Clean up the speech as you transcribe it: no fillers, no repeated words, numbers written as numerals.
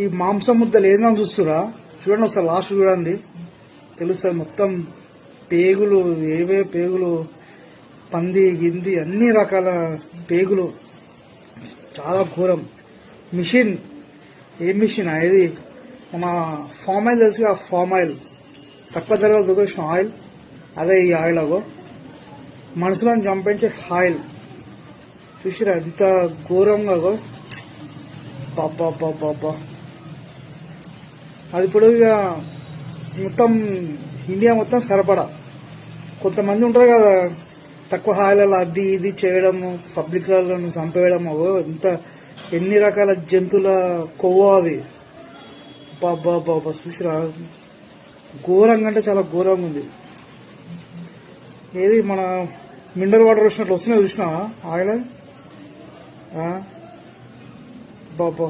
ఈ మాంసం ముద్దలు ఏందని చూస్తురా? చూడండి ఒకసారి లాస్ట్ చూడండి, తెలుస్తుంది మొత్తం. పేగులు, ఏవే పేగులు, పంది గింది అన్ని రకాల పేగులు, చాలా ఘోరం. మిషన్, ఏ మిషన్ ఇది? మన ఫామ్ ఆయిల్ తెలుసు, ఆ ఫామ్ ఆయిల్ తక్కువ ధరలో దొరికిన ఆయిల్, అదే ఈ ఆయిల్. అగో మనుషులను చంపించే ఆయిల్ చూసిరా ఎంత ఘోరంగా. పాపా అది ఇప్పుడు ఇక మొత్తం ఇండియా మొత్తం సరిపడా. కొంతమంది ఉంటారు కదా తక్కువ హాయిలలో అది ఇది చేయడము, పబ్లిక్లలో చంపేయడం. ఎంత ఎన్ని రకాల జంతువుల కొవ్వు అది. బాబా చూసిరా, ఘోరంగా అంటే చాలా ఘోరంగా ఉంది. ఏది మన మినరల్ వాటర్ వచ్చినట్లు వస్తున్నాయి, చూసినా ఆయిల్. బాబా